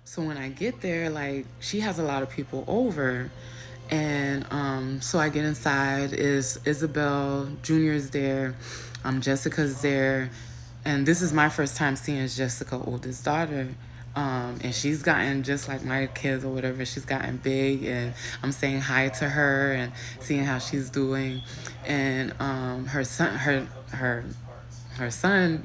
So when I get there, like she has a lot of people over. And so I get inside, is Isabel Jr.'s there, Jessica's there. And this is my first time seeing Jessica's oldest daughter. And she's gotten, just like my kids or whatever, she's gotten big, and I'm saying hi to her and seeing how she's doing. And her son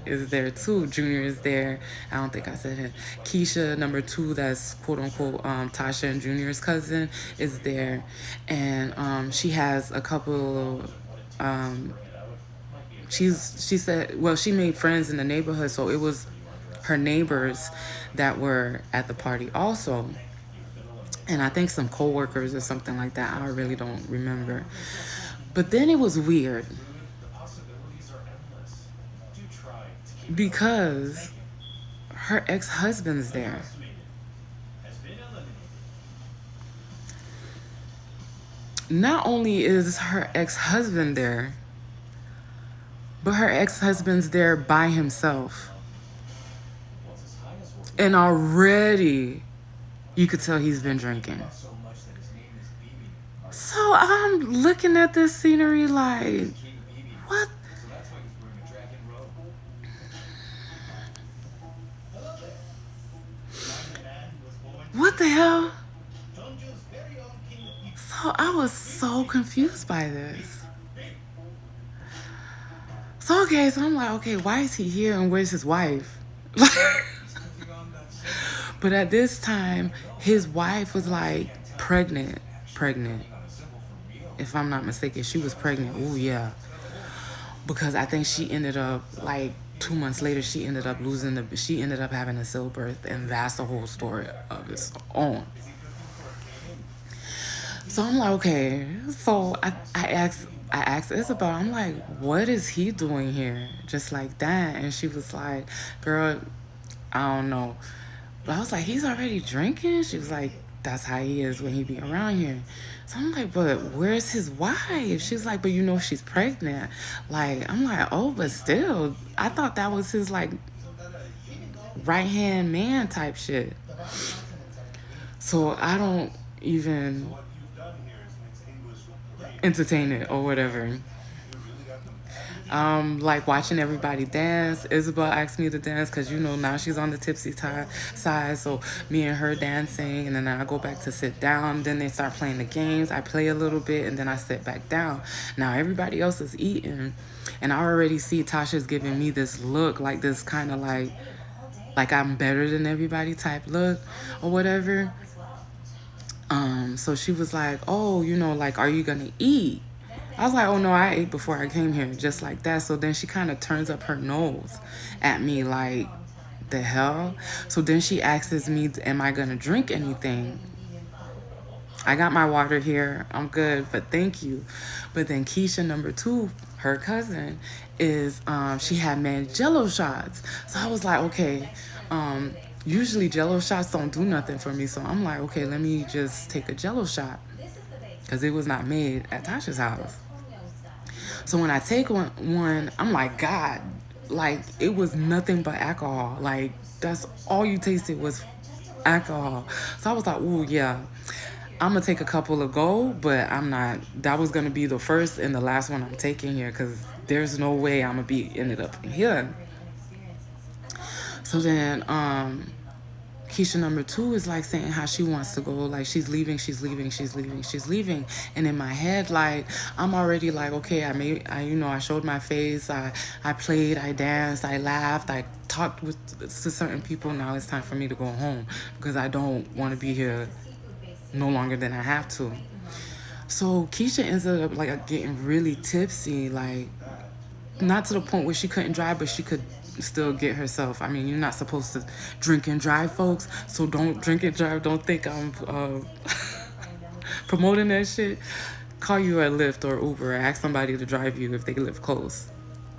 is there too. Junior is there. I don't think I said it. Keisha, number two, that's quote unquote Tasha and Junior's cousin, is there, and she has a couple. Um, she said, well, she made friends in the neighborhood, so it was her neighbors that were at the party also, and I think some coworkers or something like that. I really don't remember. But then it was weird because her ex-husband's there. Not only is her ex-husband there, but her ex-husband's there by himself. And already you could tell he's been drinking. So I'm looking at this scenery like, what? What the hell? So I was so confused by this. So okay, so I'm like, okay, why is he here and where's his wife? But at this time, his wife was like pregnant. If I'm not mistaken, she was pregnant. Oh yeah, because I think she ended up like 2 months later. She ended up having a stillbirth, and that's the whole story of its own. So I'm like, okay. So I asked Isabel, I'm like, what is he doing here? Just like that. And she was like, girl, I don't know. But I was like, he's already drinking? She was like, that's how he is when he be around here. So I'm like, but where's his wife? She's like, but you know she's pregnant. Like, I'm like, oh, but still, I thought that was his like right hand man type shit. So I don't even entertain it or whatever. Like watching everybody dance. Isabel asked me to dance because now she's on the tipsy side. So me and her dancing, and then I go back to sit down. Then they start playing the games. I play a little bit, and then I sit back down. Now everybody else is eating, and I already see Tasha's giving me this look, like this kind of like I'm better than everybody type look or whatever. So she was like, oh, like, are you gonna eat? I was like, oh no, I ate before I came here, just like that. So then she kind of turns up her nose at me, like, the hell? So then she asks me, am I gonna drink anything? I got my water here. I'm good, but thank you. But then Keisha, number two, her cousin, is she had made Jello shots. So I was like, okay. Usually Jello shots don't do nothing for me. So I'm like, okay, let me just take a Jello shot because it was not made at Tasha's house. So when I take one, I'm like, God, like it was nothing but alcohol. Like that's all you tasted was alcohol. So I was like, ooh, yeah. I'm gonna take a couple of go, but I'm not. That was gonna be the first and the last one I'm taking here because there's no way I'm gonna be ended up in here. So then, Keisha number two is like saying how she wants to go, like she's leaving, she's leaving, she's leaving, she's leaving. And in my head, like I'm already like, okay, I showed my face, I played, I danced, I laughed, I talked to certain people. Now it's time for me to go home because I don't want to be here no longer than I have to. So Keisha ends up like getting really tipsy, like not to the point where she couldn't drive, but she could still get herself. I mean, you're not supposed to drink and drive, folks. So don't drink and drive. Don't think I'm promoting that shit. Call you a Lyft or Uber. Ask somebody to drive you if they live close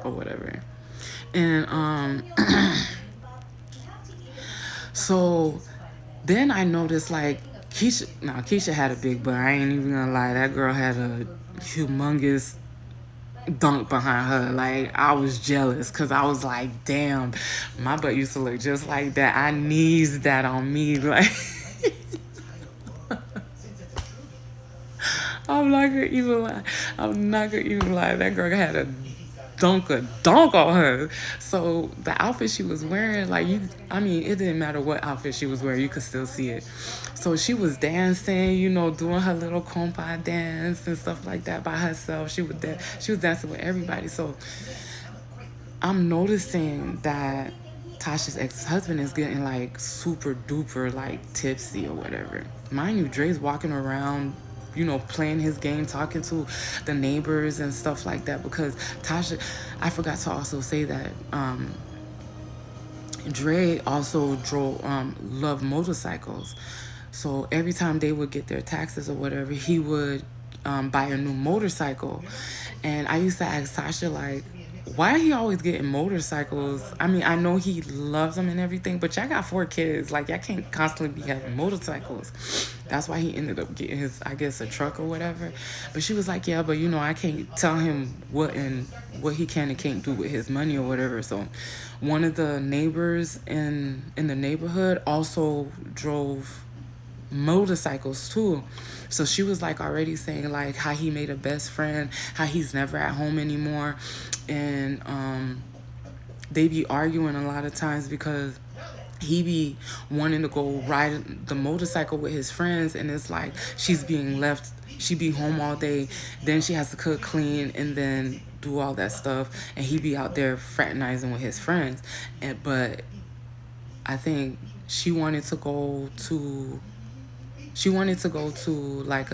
or whatever. And so then I noticed like Keisha had a big butt. I ain't even gonna lie. That girl had a humongous dunk behind her. Like, I was jealous because I was like, damn, my butt used to look just like that. I needs that on me. Like, I'm not gonna even lie. I'm not gonna even lie. That girl had a dunk on her. So the outfit she was wearing, like, I mean, it didn't matter what outfit she was wearing, you could still see it. So she was dancing, doing her little compa dance and stuff like that by herself. She was dancing with everybody. So I'm noticing that Tasha's ex-husband is getting like super duper like tipsy or whatever. Mind you, Dre's walking around, playing his game, talking to the neighbors and stuff like that, because Tasha, I forgot to also say that Dre also loved motorcycles. So every time they would get their taxes or whatever, he would buy a new motorcycle. And I used to ask Tasha, like, why he always getting motorcycles? I mean, I know he loves them and everything, but y'all got 4 kids. Like, y'all can't constantly be having motorcycles. That's why he ended up getting his, I guess, a truck or whatever. But she was like, yeah, but I can't tell him what he can and can't do with his money or whatever. So one of the neighbors in the neighborhood also drove motorcycles too. So she was like already saying like how he made a best friend, how he's never at home anymore. And they be arguing a lot of times because he be wanting to go ride the motorcycle with his friends, and it's like she's being left, she be home all day, then she has to cook, clean, and then do all that stuff, and he be out there fraternizing with his friends. But I think she wanted to go to like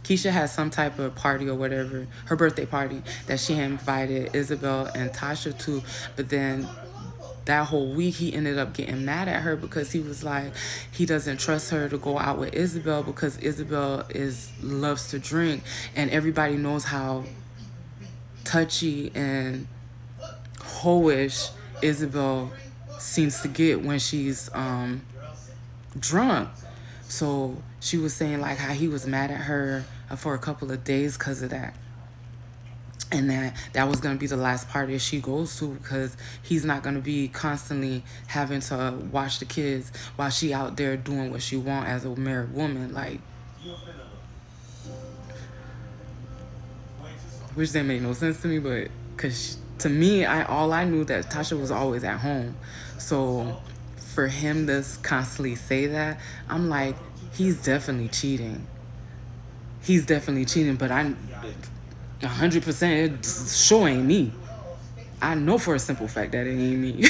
Keisha had some type of party or whatever, her birthday party, that she had invited Isabel and Tasha to. But then that whole week he ended up getting mad at her because he was like, he doesn't trust her to go out with Isabel because Isabel loves to drink, and everybody knows how touchy and hoish Isabel seems to get when she's drunk. So she was saying like how he was mad at her for a couple of days because of that. And that was going to be the last party she goes to because he's not going to be constantly having to watch the kids while she out there doing what she want as a married woman. Like, which that made no sense to me, but because to me, all I knew that Tasha was always at home. So for him to constantly say that, I'm like, he's definitely cheating. He's definitely cheating, but 100% it sure ain't me. I know for a simple fact that it ain't me.